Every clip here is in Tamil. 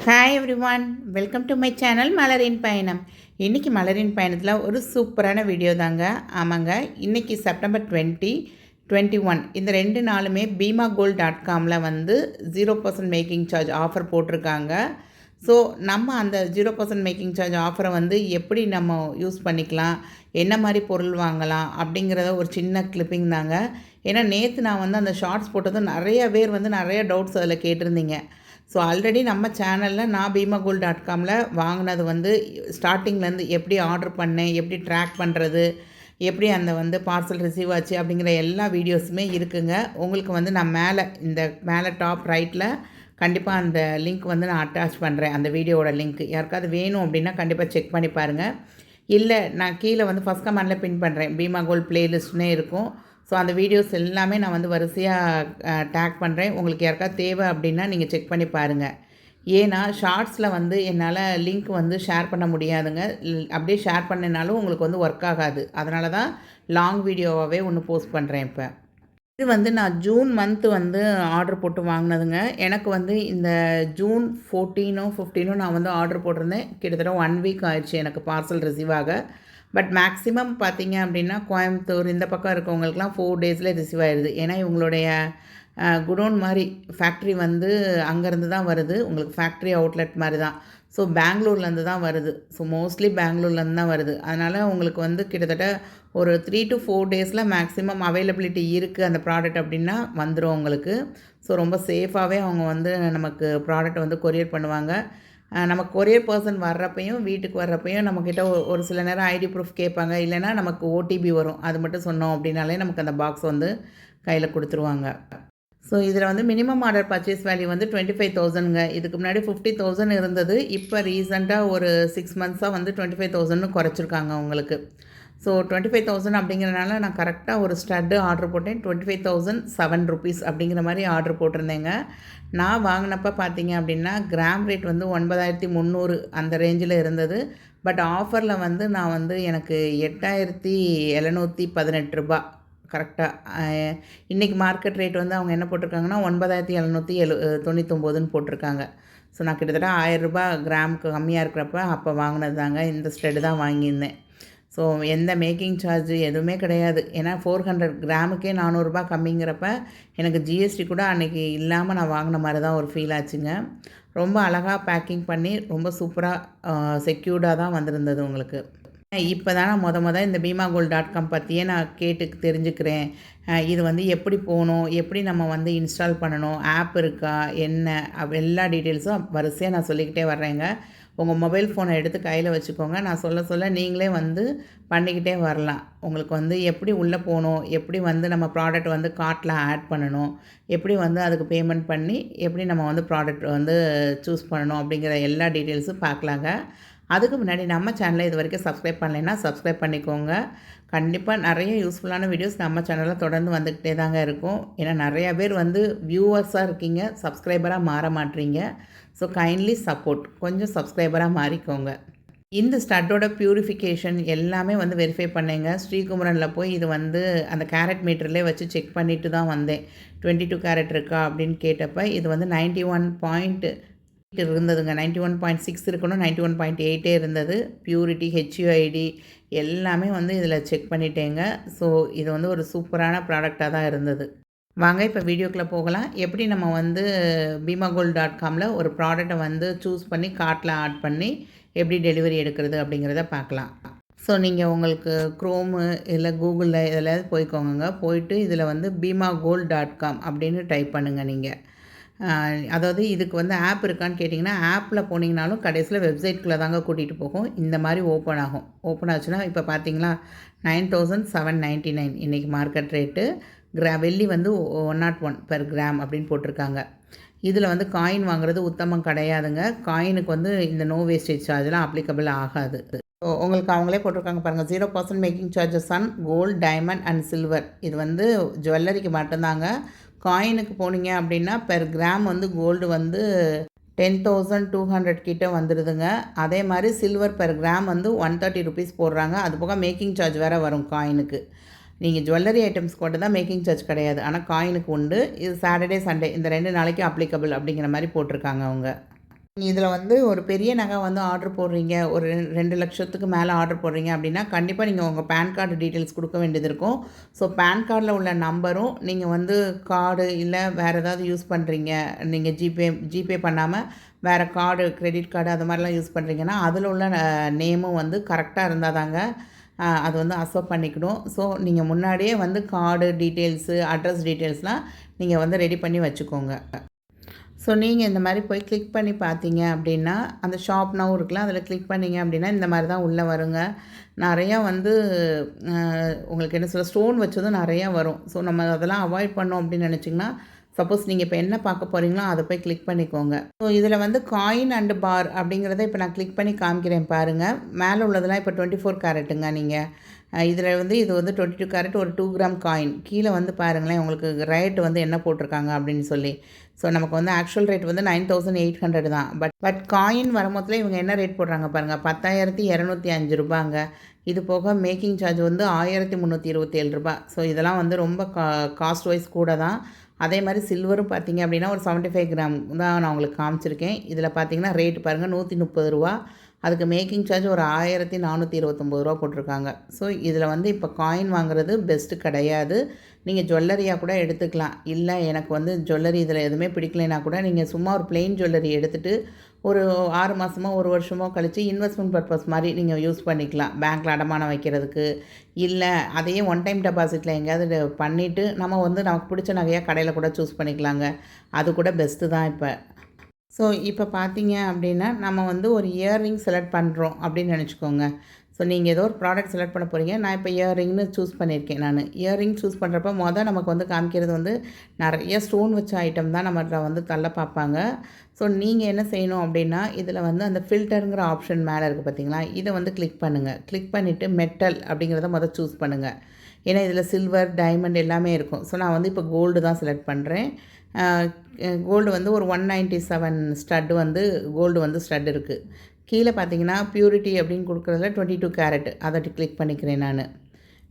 Hi everyone, welcome to my channel மலரின் பயணம். இன்றைக்கி மலரின் பயணத்தில் ஒரு சூப்பரான வீடியோ தாங்க. ஆமாங்க, இன்றைக்கி செப்டம்பர் 2021 இந்த 2 நாளுமே BeemaGold.comல வந்து 0% மேக்கிங் சார்ஜ் ஆஃபர் போட்டிருக்காங்க. ஸோ நம்ம அந்த 0% மேக்கிங் சார்ஜ் ஆஃபரை வந்து எப்படி நம்ம யூஸ் பண்ணிக்கலாம், என்ன மாதிரி பொருள் வாங்கலாம் அப்படிங்கிறத ஒரு சின்ன கிளிப்பிங் தாங்க. ஏன்னா நேற்று நான் வந்து அந்த ஷார்ட்ஸ் போட்டதும் நிறைய பேர் வந்து நிறைய டவுட்ஸ் அதில் கேட்டிருந்தீங்க. ஸோ ஆல்ரெடி நம்ம சேனலில் நான் BeemaGold.comல வாங்கினது வந்து ஸ்டார்டிங்லேருந்து எப்படி ஆர்டர் பண்ணேன், எப்படி ட்ராக் பண்ணுறது, எப்படி அந்த வந்து பார்சல் ரிசீவ் ஆச்சு அப்படிங்கிற எல்லா வீடியோஸுமே இருக்குங்க. உங்களுக்கு வந்து நான் மேலே டாப் ரைட்டில் கண்டிப்பாக அந்த லிங்க் வந்து நான் அட்டாச் பண்ணுறேன். அந்த வீடியோவோட லிங்க் யாருக்காவது வேணும் அப்படின்னா கண்டிப்பாக செக் பண்ணி பாருங்கள். இல்லை, நான் கீழே வந்து ஃபஸ்ட் கமெண்டில் பின் பண்ணுறேன். BeemaGold பிளேலிஸ்ட்னே இருக்கும். ஸோ அந்த வீடியோஸ் எல்லாமே நான் வந்து வரிசையாக டேக் பண்ணுறேன். உங்களுக்கு யாருக்காவது தேவை அப்படின்னா நீங்கள் செக் பண்ணி பாருங்கள். ஏன்னா ஷார்ட்ஸில் வந்து என்னால் லிங்க் வந்து ஷேர் பண்ண முடியாதுங்க. அப்படியே ஷேர் பண்ணினாலும் உங்களுக்கு வந்து ஒர்க் ஆகாது. அதனால தான் லாங் வீடியோவாகவே ஒன்று போஸ்ட் பண்ணுறேன் இப்போ. இது வந்து நான் ஜூன் மந்த்து வந்து ஆர்டர் போட்டு வாங்கினதுங்க. எனக்கு வந்து இந்த ஜூன் 14 15 நான் வந்து ஆர்டர் போட்டிருந்தேன். கிட்டத்தட்ட 1 வீக் ஆயிடுச்சு எனக்கு பார்சல் ரிசீவ் ஆக. பட் மேக்ஸிமம் பார்த்தீங்க அப்படின்னா கோயம்புத்தூர் இந்த பக்கம் இருக்கவங்களுக்குலாம் 4 டேஸில் ரிசீவ் ஆயிடுது. ஏன்னா இவங்களுடைய குடோன் மாதிரி ஃபேக்ட்ரி வந்து அங்கேருந்து தான் வருது. உங்களுக்கு ஃபேக்ட்ரி அவுட்லெட் மாதிரி தான். ஸோ பெங்களூர்லேருந்து தான் வருது. ஸோ மோஸ்ட்லி பெங்களூர்லேருந்து தான் வருது. அதனால் உங்களுக்கு வந்து கிட்டத்தட்ட ஒரு 3 to 4 டேஸில் மேக்ஸிமம் அவைலபிலிட்டி இருக்குது அந்த ப்ராடக்ட் அப்படின்னா வந்துடும் உங்களுக்கு. ஸோ ரொம்ப சேஃபாகவே அவங்க வந்து நமக்கு ப்ராடக்ட் வந்து கொரியர் பண்ணுவாங்க. நமக்கு கொரியர் பர்சன் வர்றப்பையும் வீட்டுக்கு வர்றப்பையும் நம்மக்கிட்ட ஒரு சில நேரம் ஐடி ப்ரூஃப் கேட்பாங்க. இல்லைனா நமக்கு ஓடிபி வரும். அது மட்டும் சொன்னோம் அப்படின்னாலே நமக்கு அந்த பாக்ஸ் வந்து கையில் கொடுத்துருவாங்க. ஸோ இதில் வந்து மினிமம் ஆர்டர் பர்ச்சேஸ் வேல்யூ வந்து 25,000ங்க. இதுக்கு முன்னாடி 50,000 இருந்தது. இப்போ ரீசெண்டாக ஒரு 6 மந்த்ஸாக வந்து 25,000ன்னு குறைச்சிருக்காங்க உங்களுக்கு. ஸோ 25,000 அப்படிங்கிறனால நான் கரெக்டாக ஒரு ஸ்டட்டு ஆர்டர் போட்டேன். 25,007 rupees அப்படிங்கிற மாதிரி ஆர்டர் போட்டிருந்தேங்க. நான் வாங்கினப்போ பார்த்தீங்க அப்படின்னா கிராம் ரேட் வந்து 9,300 அந்த ரேஞ்சில் இருந்தது. பட் ஆஃபரில் வந்து நான் வந்து எனக்கு 8,718 ரூபா கரெக்டாக. இன்றைக்கி மார்க்கெட் ரேட் வந்து அவங்க என்ன போட்டிருக்காங்கன்னா 9,799ன்னு போட்டிருக்காங்க. ஸோ நான் கிட்டத்தட்ட 1,000 ரூபா கிராமுக்கு கம்மியாக இருக்கிறப்ப அப்போ வாங்கினது தாங்க. இந்த ஸ்டெட்டு தான் வாங்கியிருந்தேன். ஸோ எந்த மேக்கிங் சார்ஜ் எதுவுமே கிடையாது. ஏன்னா 400 கிராமுக்கே 400 ரூபா கம்மிங்கிறப்ப எனக்கு ஜிஎஸ்டி கூட அன்றைக்கி இல்லாமல் நான் வாங்கின மாதிரி தான் ஒரு ஃபீல் ஆச்சுங்க. ரொம்ப அழகாக பேக்கிங் பண்ணி ரொம்ப சூப்பராக செக்யூர்டாக தான் வந்திருந்தது உங்களுக்கு. இப்போ தான் நான் இந்த BeemaGold.com பற்றியே நான் கேட்டு தெரிஞ்சுக்கிறேன். இது வந்து எப்படி போகணும், எப்படி நம்ம வந்து இன்ஸ்டால் பண்ணணும், ஆப் இருக்கா என்ன எல்லா டீட்டெயில்ஸும் வரிசையாக நான் சொல்லிக்கிட்டே வர்றேங்க. உங்கள் மொபைல் ஃபோனை எடுத்து கையில் வச்சுக்கோங்க. நான் சொல்ல நீங்களே வந்து பண்ணிக்கிட்டே வரலாம். உங்களுக்கு வந்து எப்படி உள்ளே போகணும், எப்படி வந்து நம்ம ப்ராடக்ட் வந்து கார்ட்டில் ஆட் பண்ணணும், எப்படி வந்து அதுக்கு பேமெண்ட் பண்ணி எப்படி நம்ம வந்து ப்ராடக்ட் வந்து சூஸ் பண்ணணும் அப்படிங்கிற எல்லா டீட்டெயில்ஸும் பார்க்கலாங்க. அதுக்கு முன்னாடி நம்ம சேனலை இது வரைக்கும் சப்ஸ்கிரைப் பண்ணலைன்னா சப்ஸ்கிரைப் பண்ணிக்கோங்க. கண்டிப்பாக நிறைய யூஸ்ஃபுல்லான வீடியோஸ் நம்ம சேனலில் தொடர்ந்து வந்துக்கிட்டே தாங்க இருக்கும். ஏன்னா நிறையா பேர் வந்து வியூவர்ஸாக இருக்கீங்க, சப்ஸ்கிரைபராக மாற மாட்டீங்க. ஸோ கைண்ட்லி சப்போர்ட், கொஞ்சம் சப்ஸ்கிரைபராக மாறிக்கோங்க. இந்த ஸ்டட்டோட பியூரிஃபிகேஷன் எல்லாமே வந்து வெரிஃபை பண்ணேங்க. ஸ்ரீகுமரனில் போய் இது வந்து அந்த கேரட் மீட்டர்லேயே வச்சு செக் பண்ணிவிட்டு தான் வந்தேன். 22 கேரட் இருக்கா அப்படின்னு கேட்டப்போ இது வந்து 91 இருந்ததுங்க. 91.6 இருக்கணும், 91.8 இருந்தது. பியூரிட்டி, ஹெச்யூஐடி எல்லாமே வந்து இதில் செக் பண்ணிட்டேங்க. ஸோ இது வந்து ஒரு சூப்பரான ப்ராடக்டாக தான் இருந்தது. வாங்க இப்போ வீடியோக்குள்ளே போகலாம். எப்படி நம்ம வந்து BeemaGold.comல ஒரு ப்ராடக்டை வந்து சூஸ் பண்ணி கார்ட்டில் ஆட் பண்ணி எப்படி டெலிவரி எடுக்கிறது அப்படிங்கிறத பார்க்கலாம். ஸோ நீங்கள் உங்களுக்கு க்ரோமு இல்லை கூகுளில் இதில் போய்க்கோங்க. போயிட்டு இதில் வந்து BeemaGold.com அப்படின்னு டைப் பண்ணுங்கள் நீங்கள். அதாவது இதுக்கு வந்து ஆப் இருக்கான்னு கேட்டிங்கன்னா ஆப்பில் போனீங்கனாலும் கடைசியில் வெப்சைட்குள்ளே தாங்க கூட்டிகிட்டு போகும். இந்த மாதிரி ஓப்பன் ஆகும். ஓப்பன் ஆச்சுன்னா இப்போ பார்த்தீங்களா 9,799 இன்றைக்கி மார்க்கெட் ரேட்டு. வெள்ளி வந்து 101 பெர் கிராம் அப்படின்னு போட்டிருக்காங்க. இதில் வந்து காயின் வாங்குறது உத்தமம் கிடையாதுங்க. காயினுக்கு வந்து இந்த நோ வேஸ்டேஜ் சார்ஜெலாம் அப்ளிகபிள் ஆகாது. உங்களுக்கு அவங்களே போட்டிருக்காங்க பாருங்கள், 0% making charges on gold, diamond and silver. இது வந்து ஜுவல்லரிக்கு மட்டும்தாங்க. காயினுக்கு போனீங்க அப்படின்னா பெர் கிராம் வந்து கோல்டு வந்து 10,200 கிட்ட வந்துடுதுங்க. அதே மாதிரி சில்வர் பெர் கிராம் வந்து 130 rupees போடுறாங்க. அது போக மேக்கிங் சார்ஜ் வேறு வரும் காயினுக்கு. நீங்கள் ஜுவல்லரி ஐட்டம்ஸ் கூட தான் மேக்கிங் சார்ஜ் கிடையாது, ஆனால் காயினுக்கு உண்டு. இது சாட்டர்டே சண்டே இந்த 2 நாளைக்கு அப்ளிகபிள் அப்படிங்கிற மாதிரி போட்டிருக்காங்க அவங்க. இதில் வந்து ஒரு பெரிய நகை வந்து ஆர்டர் போடுறீங்க, ஒரு 2 லட்சத்துக்கு மேலே ஆர்டர் போடுறீங்க அப்படின்னா, கண்டிப்பாக நீங்கள் உங்கள் பேன் கார்டு டீட்டெயில்ஸ் குடுக்க வேண்டியது இருக்கும். ஸோ பேன் கார்டில் உள்ள நம்பரும், நீங்கள் வந்து கார்டு இல்லை வேறு ஏதாவது யூஸ் பண்ணுறீங்க, நீங்கள் ஜிபே பண்ணாமல் வேறு கார்டு, கிரெடிட் கார்டு அது மாதிரிலாம் யூஸ் பண்ணுறீங்கன்னா, அதில் உள்ள நேமும் வந்து கரெக்டாக இருந்தால் தாங்க அது வந்து அக்செப்ட் பண்ணிக்கணும். ஸோ நீங்கள் முன்னாடியே வந்து கார்டு டீட்டெயில்ஸு, அட்ரஸ் டீட்டெயில்ஸ்லாம் நீங்கள் வந்து ரெடி பண்ணி வச்சுக்கோங்க. ஸோ நீங்கள் இந்த மாதிரி போய் கிளிக் பண்ணி பார்த்தீங்க அப்படின்னா, அந்த ஷாப் நவ் இருக்குல்ல, அதில் கிளிக் பண்ணீங்க அப்படின்னா, இந்த மாதிரி தான் உள்ளே வருங்க. நெறையா வந்து உங்களுக்கு என்ன சொல்ல, ஸ்டோன் வச்சதும் நெறையா வரும். ஸோ நம்ம அதெல்லாம் அவாய்ட் பண்ணோம் அப்படின்னு நினச்சிங்கன்னா, சப்போஸ் நீங்கள் இப்போ என்ன பார்க்க போகிறீங்களோ, அதை போய் கிளிக் பண்ணிக்கோங்க. ஸோ இதில் வந்து காயின் அண்டு பார் அப்படிங்கிறத இப்போ நான் கிளிக் பண்ணி காமிக்கிறேன் பாருங்கள். மேலே உள்ளதெல்லாம் இப்போ 24 கேரட்டுங்க நீங்கள். இதில் வந்து இது வந்து 22 கேரட் ஒரு 2 கிராம் காயின். கீழே வந்து பாருங்களேன், உங்களுக்கு ரேட் வந்து என்ன போட்டிருக்காங்க அப்படின்னு சொல்லி. ஸோ நமக்கு வந்து ஆக்சுவல் ரேட் வந்து 9800 தான். பட் காயின் வரும்போதுல இவங்க என்ன ரேட் போடுறாங்க பாருங்கள், 10,205 ரூபாங்க. இது போக மேக்கிங் சார்ஜ் வந்து 1327 ரூபா. ஸோ இதெல்லாம் வந்து ரொம்ப காஸ்ட் வைஸ் கூட தான். அதே மாதிரி சில்வரும் பார்த்தீங்க அப்படின்னா ஒரு 75 கிராம் தான் நான் உங்களுக்கு காமிச்சிருக்கேன். இதில் பார்த்தீங்கன்னா ரேட் பாருங்கள் 130 ரூபா. அதுக்கு மேக்கிங் சார்ஜ் ஒரு 1429 ரூபா போட்டிருக்காங்க. ஸோ இதில் வந்து இப்போ காயின் வாங்குறது பெஸ்ட்டு கிடையாது. நீங்கள் ஜுவல்லரியாக கூட எடுத்துக்கலாம். இல்லை எனக்கு வந்து ஜுவல்லரி இதில் எதுவுமே பிடிக்கலைன்னா கூட நீங்கள் சும்மா ஒரு பிளெயின் ஜுவல்லரி எடுத்துகிட்டு ஒரு 6 மாதமோ 1 வருஷமோ கழித்து இன்வெஸ்ட்மெண்ட் பர்பஸ் மாதிரி நீங்கள் யூஸ் பண்ணிக்கலாம். பேங்க்கில் அடமானம் வைக்கிறதுக்கு, இல்லை அதையே ஒன் டைம் டெபாசிட்டில் எங்கேயாவது பண்ணிவிட்டு நம்ம வந்து நமக்கு பிடிச்ச நகையாக கடையில் கூட சூஸ் பண்ணிக்கலாங்க. அது கூட பெஸ்ட்டு தான் இப்போ. ஸோ இப்போ பார்த்தீங்க அப்படின்னா, நம்ம வந்து ஒரு இயர்ரிங் செலக்ட் பண்ணுறோம் அப்படின்னு நினச்சிக்கோங்க. ஸோ நீங்கள் ஏதோ ஒரு ப்ராடக்ட் செலக்ட் பண்ண போகிறீங்க. நான் இப்போ இயர்ரிங்னு சூஸ் பண்ணியிருக்கேன் நான். இயர்ரிங் சூஸ் பண்ணுறப்ப நமக்கு வந்து காமிக்கிறது வந்து நிறைய ஸ்டோன் வச்ச ஐட்டம் தான் நம்மள வந்து தள்ள பார்ப்பாங்க. ஸோ நீங்கள் என்ன செய்யணும் அப்படின்னா, இதில் வந்து அந்த ஃபில்டருங்கிற ஆப்ஷன் மேலே இருக்குது பார்த்தீங்களா, இதை வந்து கிளிக் பண்ணுங்கள். கிளிக் பண்ணிவிட்டு மெட்டல் அப்படிங்கிறத சூஸ் பண்ணுங்கள். ஏன்னா இதில் சில்வர், டைமண்ட் எல்லாமே இருக்கும். ஸோ நான் வந்து இப்போ கோல்டு தான் செலக்ட் பண்ணுறேன். கோல்டு வந்து ஒரு 197 ஸ்டட் வந்து கோல்டு வந்து ஸ்டட் இருக்குது. கீழே பார்த்தீங்கன்னா பியூரிட்டி அப்படின்னு கொடுக்குறதுல 22 கேரட் அதை கிளிக் பண்ணிக்கிறேன் நான்.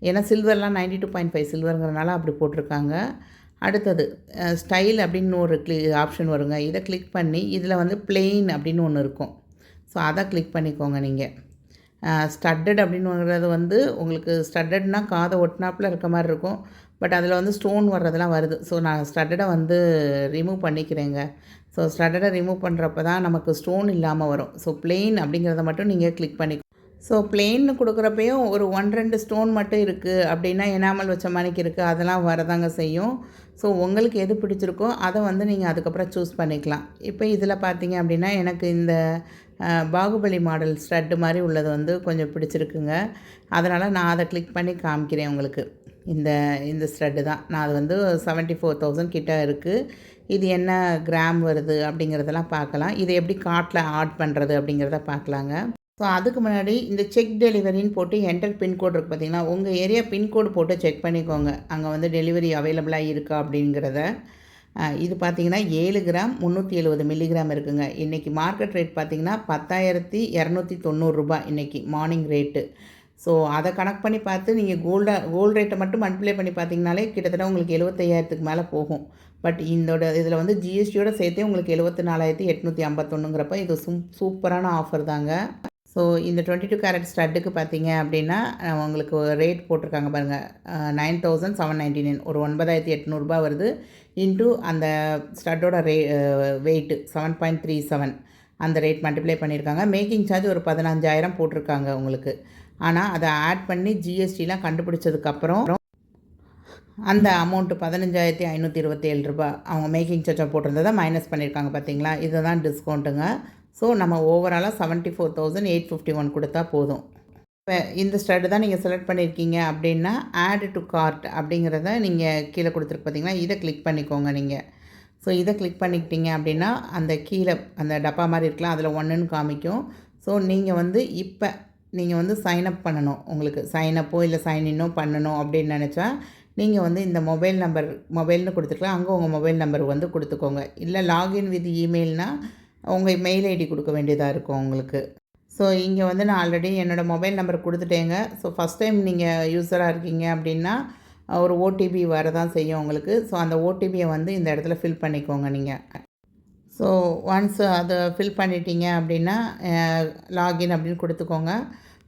ஏன்னா சில்வர்லாம் 92.5 சில்வருங்கிறனால அப்படி போட்டிருக்காங்க. அடுத்தது ஸ்டைல் அப்படின்னு ஒரு ஆப்ஷன் வருங்க. இதை கிளிக் பண்ணி இதில் வந்து பிளெயின் அப்படின்னு ஒன்று இருக்கும். ஸோ அதை கிளிக் பண்ணிக்கோங்க நீங்கள். ஸ்டட்டட் அப்படின்னுங்கிறது வந்து உங்களுக்கு ஸ்டட்டட்னா காதை ஒட்டினாப்பில் இருக்க மாதிரி இருக்கும். பட் அதில் வந்து ஸ்டோன் வர்றதெல்லாம் வருது. ஸோ நான் ஸ்டட்டடை வந்து ரிமூவ் பண்ணிக்கிறேங்க. ஸோ ஸ்டட்டடை ரிமூவ் பண்ணுறப்ப தான் நமக்கு ஸ்டோன் இல்லாமல் வரும். ஸோ பிளெயின் அப்படிங்கிறத மட்டும் நீங்கள் கிளிக் பண்ணி. ஸோ பிளெயின்னு கொடுக்குறப்பையும் ஒரு 1-2 ஸ்டோன் மட்டும் இருக்குது அப்படின்னா, எனாமல் வச்ச மாணிக்கு இருக்குது, அதெல்லாம் வரதாங்க செய்யும். ஸோ உங்களுக்கு எது பிடிச்சிருக்கோ அதை வந்து நீங்கள் அதுக்கப்புறம் சூஸ் பண்ணிக்கலாம். இப்போ இதில் பார்த்தீங்க அப்படின்னா, எனக்கு இந்த பாகுபலி மாடல் ஸ்டட்டு மாதிரி உள்ளது வந்து கொஞ்சம் பிடிச்சிருக்குங்க. அதனால் நான் அதை கிளிக் பண்ணி காமிக்கிறேன் உங்களுக்கு. இந்த ஸ்டட்டு தான். நான் அது வந்து 74,000 கிட்ட இருக்குது. இது என்ன கிராம் வருது அப்படிங்கிறதெல்லாம் பார்க்கலாம். இதை எப்படி கார்ட்டில் ஆட் பண்ணுறது அப்படிங்கிறத பார்க்கலாங்க. ஸோ அதுக்கு முன்னாடி இந்த செக் டெலிவரின்னு போட்டு என்டர் பின்கோடு இருக்குது பார்த்தீங்களா, உங்கள் ஏரியா பின்கோடு போட்டு செக் பண்ணிக்கோங்க. அங்கே வந்து டெலிவரி அவைலபிளாக இருக்கா அப்படிங்கிறத. இது பார்த்திங்கன்னா 7 கிராம் 370 மில்லிகிராம் இருக்குங்க. இன்றைக்கி மார்க்கெட் ரேட் பார்த்திங்கன்னா 10,290 ரூபா இன்றைக்கி மார்னிங் ரேட்டு. ஸோ அதை கணக்கு பண்ணி பார்த்து நீங்கள் கோல்டு ரேட்டை மட்டும் மல்டிப்ளை பண்ணி பார்த்தீங்கனாலே கிட்டத்தட்ட உங்களுக்கு 75,000க்கு மேலே போகும். பட் இதில் வந்து ஜிஎஸ்டியோட சேர்த்தே உங்களுக்கு 74,851ங்கிறப்ப இது சூப்பரான ஆஃபர் தாங்க. ஸோ இந்த 22 கேரட் ஸ்டட்டுக்கு பார்த்தீங்க அப்படின்னா உங்களுக்கு ரேட் போட்டிருக்காங்க பாருங்கள், 9,799 ஒரு 9,800 வருது. இன்ட்டு அந்த ஸ்டட்டோட வெயிட்டு 7.37 அந்த ரேட் மல்டிப்ளை பண்ணியிருக்காங்க. மேக்கிங் சார்ஜ் ஒரு 15,000 போட்டிருக்காங்க உங்களுக்கு. ஆனால் அதை ஆட் பண்ணி ஜிஎஸ்டிலாம் கண்டுபிடிச்சதுக்கப்புறம் அந்த அமௌண்ட்டு 15,527 ரூபா அவங்க மேக்கிங் சார்ஜை போட்டிருந்ததை மைனஸ் பண்ணியிருக்காங்க பார்த்தீங்களா. இதுதான் டிஸ்கவுண்ட்டுங்க. ஸோ நம்ம ஓவராலாக 74,851 கொடுத்தா போதும். இப்போ இந்த ஸ்டட்டு தான் நீங்கள் செலக்ட் பண்ணியிருக்கீங்க அப்படின்னா, ஆட் டு கார்ட் அப்படிங்கிறத நீங்கள் கீழே கொடுத்துருக்கு பார்த்தீங்களா, இதை கிளிக் பண்ணிக்கோங்க நீங்கள். ஸோ இதை கிளிக் பண்ணிக்கிட்டீங்க அப்படின்னா அந்த கீழே அந்த டப்பா மாதிரி இருக்கலாம், அதில் 1ன்னு காமிக்கும். ஸோ நீங்கள் வந்து இப்போ நீங்கள் வந்து சைன்அப் பண்ணணும். உங்களுக்கு சைனப்போ இல்லை சைன்இன்னோ பண்ணணும் அப்படின்னு நினச்சா நீங்கள் வந்து இந்த மொபைல்னு கொடுத்துக்கலாம். அங்கே உங்கள் மொபைல் நம்பர் வந்து கொடுத்துக்கோங்க. இல்லை லாகின் வித் இமெயில்னால் உங்கள் மெயில் ஐடி கொடுக்க வேண்டியதாக இருக்கும் உங்களுக்கு. ஸோ இங்கே வந்து நான் ஆல்ரெடி என்னோடய மொபைல் நம்பர் கொடுத்துட்டேங்க. ஸோ ஃபஸ்ட் டைம் நீங்கள் யூஸராக இருக்கீங்க அப்படின்னா ஒரு ஓடிபி வரதான் செய்யும் உங்களுக்கு. ஸோ அந்த ஓடிபியை வந்து இந்த இடத்துல ஃபில் பண்ணிக்கோங்க நீங்கள். ஸோ ஒன்ஸ் அதை ஃபில் பண்ணிட்டீங்க அப்படின்னா லாகின் அப்படின்னு கொடுத்துக்கோங்க.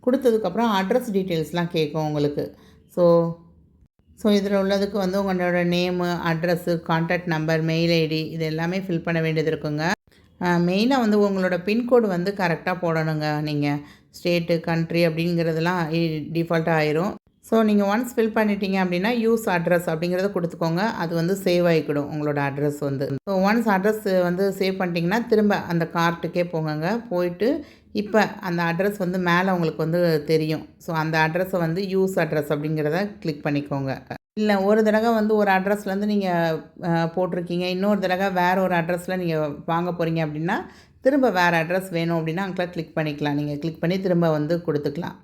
கொடுத்ததுக்கப்புறம் அட்ரஸ் டீட்டெயில்ஸ்லாம் கேட்கும் உங்களுக்கு. ஸோ ஸோ இதில் உள்ளதுக்கு வந்து உங்களோட name, address, contact number, mail ID இது எல்லாமே ஃபில் பண்ண வேண்டியது இருக்குங்க. மெயினாக வந்து உங்களோட பின்கோடு வந்து கரெக்டாக போடணுங்க. நீங்கள் ஸ்டேட்டு, கண்ட்ரி அப்படிங்கிறதெல்லாம் டிஃபால்ட்டாக ஆயிரும். ஸோ நீங்கள் ஒன்ஸ் ஃபில் பண்ணிட்டீங்க அப்படின்னா யூஸ் அட்ரஸ் அப்படிங்கிறத கொடுத்துக்கோங்க. அது வந்து சேவ் ஆகிக்கிடும் உங்களோட அட்ரஸ் வந்து. ஸோ ஒன்ஸ் அட்ரஸ் வந்து சேவ் பண்ணிட்டீங்கன்னா திரும்ப அந்த கார்ட்டுக்கே போங்கங்க. போயிட்டு இப்போ அந்த அட்ரஸ் வந்து மேலே உங்களுக்கு வந்து தெரியும். ஸோ அந்த அட்ரஸை வந்து யூஸ் அட்ரஸ் அப்படிங்கிறத கிளிக் பண்ணிக்கோங்க. இல்லை ஒரு தடவை வந்து ஒரு அட்ரஸ்லேருந்து நீங்கள் போட்டிருக்கீங்க, இன்னொரு தடவை வேறு ஒரு அட்ரஸில் நீங்கள் வாங்க போகிறீங்க அப்படின்னா திரும்ப வேறு அட்ரஸ் வேணும் அப்படின்னா அங்கே கிளிக் பண்ணிக்கலாம். நீங்கள் கிளிக் பண்ணி திரும்ப வந்து கொடுத்துக்கலாம்.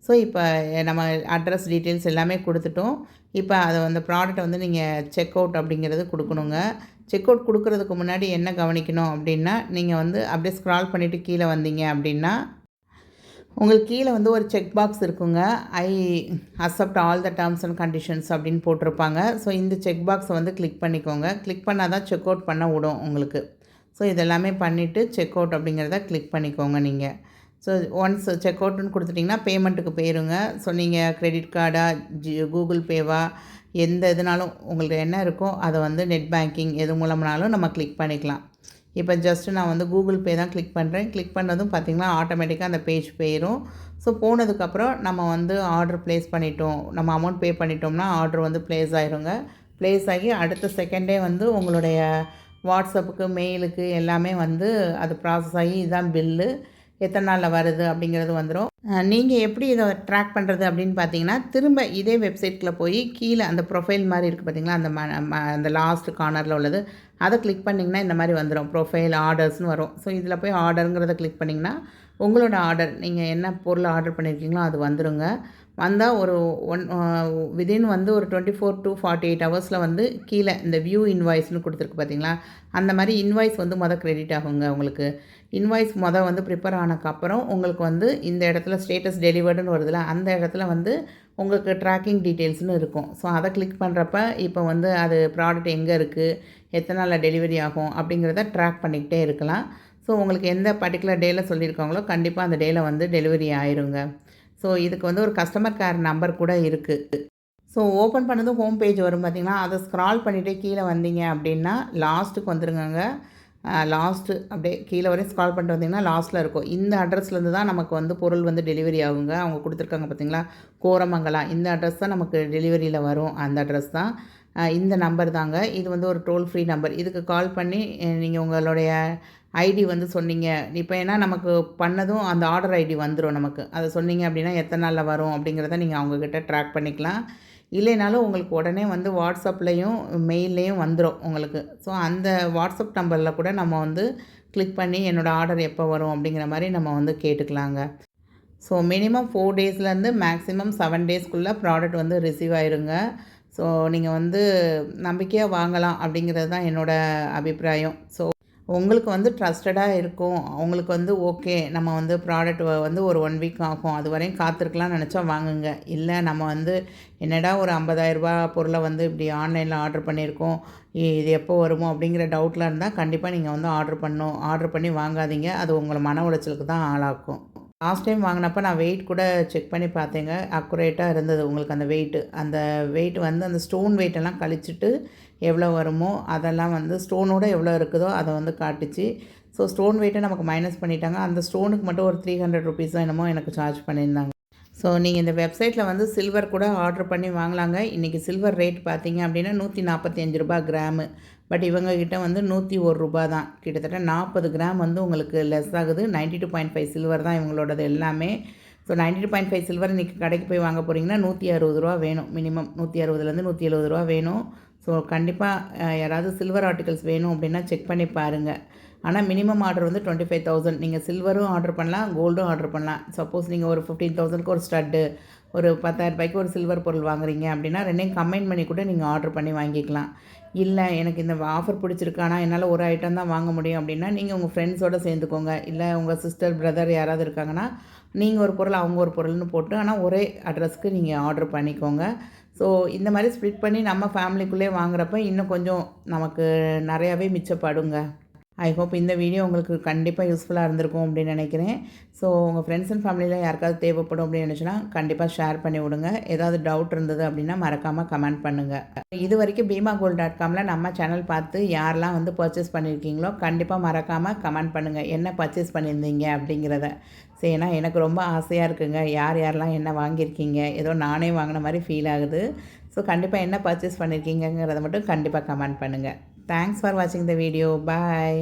ஸோ இப்போ நம்ம அட்ரஸ் டீட்டெயில்ஸ் எல்லாமே கொடுத்துட்டோம். இப்போ அதை வந்து ப்ராடக்ட்டை வந்து நீங்கள் செக் அவுட் அப்படிங்கிறது கொடுக்கணுங்க. செக் அவுட் கொடுக்குறதுக்கு முன்னாடி என்ன கவனிக்கணும் அப்படின்னா, நீங்கள் வந்து அப்படியே ஸ்க்ரால் பண்ணிவிட்டு கீழே வந்தீங்க அப்படின்னா உங்களுக்கு கீழே வந்து ஒரு செக் பாக்ஸ் இருக்குங்க. I accept all the terms and conditions அப்படின்னு போட்டிருப்பாங்க. ஸோ இந்த செக் பாக்ஸை வந்து கிளிக் பண்ணிக்கோங்க. கிளிக் பண்ணால் தான் செக் அவுட் பண்ண விடும் உங்களுக்கு. ஸோ இதெல்லாமே பண்ணிவிட்டு செக் அவுட் அப்படிங்கிறத கிளிக் பண்ணிக்கோங்க நீங்கள். ஸோ ஒன்ஸ் செக் அவுட்னு கொடுத்துட்டிங்கன்னா பேமெண்ட்டுக்கு போயிருங்க. ஸோ நீங்கள் கிரெடிட் கார்டா, கூகுள் பேவா, எந்த இதுனாலும் உங்களுக்கு என்ன இருக்கோ அதை வந்து நெட் பேங்கிங் எது மூலம்னாலும் நம்ம கிளிக் பண்ணிக்கலாம். இப்போ ஜஸ்ட்டு நான் வந்து கூகுள் பே தான் கிளிக் பண்ணுறேன். கிளிக் பண்ணதும் பார்த்திங்கன்னா ஆட்டோமேட்டிக்காக அந்த பேஜ் போயிடும். ஸோ போனதுக்கப்புறம் நம்ம வந்து ஆர்டர் ப்ளேஸ் பண்ணிட்டோம், நம்ம அமௌண்ட் பே பண்ணிட்டோம்னா ஆர்டர் வந்து ப்ளேஸ் ஆயிருங்க. ப்ளேஸ் ஆகி அடுத்த செகண்டே வந்து உங்களுடைய வாட்ஸ்அப்புக்கு, மெயிலுக்கு எல்லாமே வந்து அது ப்ராசஸ் ஆகி இதுதான் பில்லு, எத்தனை நாளில் வருது அப்படிங்கிறது வந்துடும். நீங்கள் எப்படி இதை ட்ராக் பண்ணுறது அப்படின்னு பார்த்தீங்கன்னா, திரும்ப இதே வெப்சைட்டில் போய் கீழே அந்த ப்ரொஃபைல் மாதிரி இருக்குது பார்த்தீங்களா, அந்த லாஸ்ட் கார்னரில் உள்ளது அதை கிளிக் பண்ணிங்கன்னா இந்த மாதிரி வந்துடும். ப்ரொஃபைல் ஆர்டர்ஸ்னு வரும். ஸோ இதில் போய் ஆர்டருங்கிறத கிளிக் பண்ணிங்கன்னா உங்களோட ஆர்டர் நீங்கள் என்ன பொருள் ஆர்டர் பண்ணியிருக்கீங்களோ அது வந்துடுங்க. வந்தால் ஒரு விதின் வந்து ஒரு 24 to 48 ஹவர்ஸில் வந்து கீழே இந்த வியூ இன்வாய்ஸ்னு கொடுத்துருக்கு பார்த்தீங்களா, அந்த மாதிரி இன்வாய்ஸ் வந்து கிரெடிட் ஆகுங்க உங்களுக்கு. இன்வாய்ஸ் வந்து ப்ரிப்பேர் ஆனதுக்கப்புறம் உங்களுக்கு வந்து இந்த இடத்துல ஸ்டேட்டஸ் டெலிவர்டுன்னு வருதுல, அந்த இடத்துல வந்து உங்களுக்கு ட்ராக்கிங் டீட்டெயில்ஸ்னு இருக்கும். ஸோ அதை கிளிக் பண்ணுறப்ப இப்போ வந்து அது ப்ராடக்ட் எங்கே இருக்குது, எத்தனை நாளில் டெலிவரி ஆகும் அப்படிங்கிறத ட்ராக் பண்ணிக்கிட்டே இருக்கலாம். ஸோ உங்களுக்கு எந்த பர்டிகுலர் டேயில் சொல்லியிருக்காங்களோ கண்டிப்பாக அந்த டேயில் வந்து டெலிவரி ஆயிருங்க. ஸோ இதுக்கு வந்து ஒரு கஸ்டமர் கேர் நம்பர் கூட இருக்குது. ஸோ ஓப்பன் பண்ணதும் ஹோம் பேஜ் வரும் பார்த்திங்கன்னா, அதை ஸ்க்ரால் பண்ணிவிட்டு கீழே வந்தீங்க அப்படின்னா லாஸ்ட்டுக்கு வந்துருங்க. லாஸ்ட்டு அப்படியே கீழே வரையும் ஸ்க்ரால் பண்ணிட்டு வந்திங்கன்னா லாஸ்ட்டில் இருக்கும். இந்த அட்ரஸ்லேருந்து தான் நமக்கு வந்து பொருள் வந்து டெலிவரி ஆகுங்க. அவங்க கொடுத்துருக்காங்க பார்த்தீங்களா, கோரமங்கலம், இந்த அட்ரஸ் தான் நமக்கு டெலிவரியில் வரும். அந்த அட்ரஸ் தான் இந்த நம்பர் தாங்க. இது வந்து ஒரு டோல் ஃப்ரீ நம்பர். இதுக்கு கால் பண்ணி நீங்கள் உங்களுடைய ஐடி வந்து சொன்னீங்க. இப்போ ஏன்னா நமக்கு பண்ணதும் அந்த ஆர்டர் ஐடி வந்துடும் நமக்கு. அதை சொன்னீங்க அப்படின்னா எத்தனை நாளில் வரும் அப்படிங்கிறத நீங்கள் அவங்கக்கிட்ட ட்ராக் பண்ணிக்கலாம். இல்லைனாலும் உங்களுக்கு உடனே வந்து வாட்ஸ்அப்லேயும் மெயில்லேயும் வந்துடும் உங்களுக்கு. ஸோ அந்த வாட்ஸ்அப் நம்பரில் கூட நம்ம வந்து கிளிக் பண்ணி என்னோடய ஆர்டர் எப்போ வரும் அப்படிங்கிற மாதிரி நம்ம வந்து கேட்டுக்கலாங்க. ஸோ மினிமம் 4 டேஸ்லேருந்து மேக்ஸிமம் 7 டேஸ்க்குள்ளே ப்ராடக்ட் வந்து ரிசீவ் ஆயிருங்க. ஸோ நீங்கள் வந்து நம்பிக்கையாக வாங்கலாம் அப்படிங்கிறது தான் என்னோடய அபிப்பிராயம். ஸோ உங்களுக்கு வந்து ட்ரஸ்டடாக இருக்கும், அவங்களுக்கு வந்து ஓகே நம்ம வந்து ப்ராடக்ட் வந்து ஒரு 1 வீக் ஆகும், அது வரையும் காத்திருக்கலாம்னு நினச்சா வாங்குங்க. இல்லை நம்ம வந்து என்னடா ஒரு 50,000 பொருளை வந்து இப்படி ஆன்லைனில் ஆர்டர் பண்ணியிருக்கோம், இது எப்போ வருமோ அப்படிங்கிற டவுட்டில் இருந்தால் கண்டிப்பாக நீங்கள் வந்து ஆர்டர் பண்ணி வாங்காதீங்க. அது உங்களை மன உளைச்சலுக்கு தான் ஆளாக்கும். லாஸ்ட் டைம் வாங்கினப்போ நான் வெயிட் கூட செக் பண்ணி பார்த்தேங்க. அக்குரேட்டாக இருந்தது உங்களுக்கு அந்த வெயிட் வந்து அந்த ஸ்டோன் வெயிட்டெல்லாம் கழிச்சிட்டு எவ்வளோ வருமோ அதெல்லாம் வந்து ஸ்டோனோட எவ்வளோ இருக்குதோ அதை வந்து காட்டுச்சு. ஸோ ஸ்டோன் வெயிட்டை நமக்கு மைனஸ் பண்ணிட்டாங்க. அந்த ஸ்டோனுக்கு மட்டும் ஒரு 300 ருபீஸோ என்னமோ எனக்கு சார்ஜ் பண்ணியிருந்தாங்க. ஸோ நீங்கள் இந்த வெப்சைட்டில் வந்து சில்வர் கூட ஆர்டர் பண்ணி வாங்கலாங்க. இன்றைக்கி சில்வர் ரேட் பார்த்தீங்க அப்படின்னா ₹145 கிராமு. பட் இவங்கக்கிட்ட வந்து ₹101 தான். கிட்டத்தட்ட 40 கிராம் வந்து உங்களுக்கு லெஸ் ஆகுது. 92.5 சில்வர் தான் இவங்களோடது எல்லாமே. ஸோ 92.5 சில்வர் இன்றைக்கி கடைக்கு போய் வாங்க போகிறீங்கன்னா ₹160 வேணும். மினிமம் ₹160லேருந்து ₹170 வேணும். ஸோ கண்டிப்பாக யாராவது சில்வர் ஆர்டிகல்ஸ் வேணும் அப்படின்னா செக் பண்ணி பாருங்கள். ஆனால் மினிமம் ஆர்டர் வந்து 25,000. நீங்கள் சில்வரும் ஆர்டர் பண்ணலாம், கோல்டும் ஆர்டர் பண்ணலாம். சப்போஸ் நீங்கள் ஒரு 15,000க்கு ஒரு ஸ்டட்டு, ஒரு 10,000 ஒரு சில்வர் பொருள் வாங்குறீங்க அப்படின்னா ரெண்டையும் கம்பைன் பண்ணி கூட நீங்கள் ஆர்டர் பண்ணி வாங்கிக்கலாம். இல்லை எனக்கு இந்த ஆஃபர் பிடிச்சிருக்கு, ஆனால் என்னால் ஒரு ஐட்டம் தான் வாங்க முடியும் அப்படின்னா நீங்கள் உங்கள் ஃப்ரெண்ட்ஸோடு சேர்ந்துக்கோங்க. இல்லை உங்கள் சிஸ்டர், பிரதர் யாராவது இருக்காங்கன்னா நீங்கள் ஒரு பொருள் அவங்க ஒரு பொருள்னு போட்டு ஆனால் ஒரே அட்ரஸ்க்கு நீங்கள் ஆர்டர் பண்ணிக்கோங்க. ஸோ இந்த மாதிரி ஸ்ப்ளிட் பண்ணி நம்ம ஃபேமிலிக்குள்ளே வாங்குறப்ப இன்னும் கொஞ்சம் நமக்கு நிறையாவே மிச்சப்படுங்க. ஐ ஹோப் இந்த வீடியோ உங்களுக்கு கண்டிப்பாக யூஸ்ஃபுல்லாக இருந்திருக்கும் அப்படின்னு நினைக்கிறேன். ஸோ உங்கள் ஃப்ரெண்ட்ஸ் அண்ட் ஃபேமிலியில் யாருக்காவது தேவைப்படும் அப்படின்னு நினச்சின்னா கண்டிப்பாக ஷேர் பண்ணி விடுங்க. ஏதாவது டவுட் இருந்தது அப்படின்னா மறக்காமல் கமெண்ட் பண்ணுங்கள். இது வரைக்கும் BeemaGold.comல நம்ம சேனல் பார்த்து யாரெல்லாம் வந்து பர்ச்சேஸ் பண்ணியிருக்கீங்களோ கண்டிப்பாக மறக்காமல் கமெண்ட் பண்ணுங்கள் என்ன பர்ச்சேஸ் பண்ணியிருந்தீங்க அப்படிங்கிறத. சரி, ஏன்னா எனக்கு ரொம்ப ஆசையாக இருக்குங்க, யார் யாரெல்லாம் என்ன வாங்கியிருக்கீங்க, ஏதோ நானே வாங்கின மாதிரி ஃபீல் ஆகுது. ஸோ கண்டிப்பாக என்ன பர்ச்சேஸ் பண்ணியிருக்கீங்கிறத மட்டும் கண்டிப்பாக கமெண்ட் பண்ணுங்கள். தேங்க்ஸ் ஃபார் வாட்சிங் த வீடியோ. பாய்.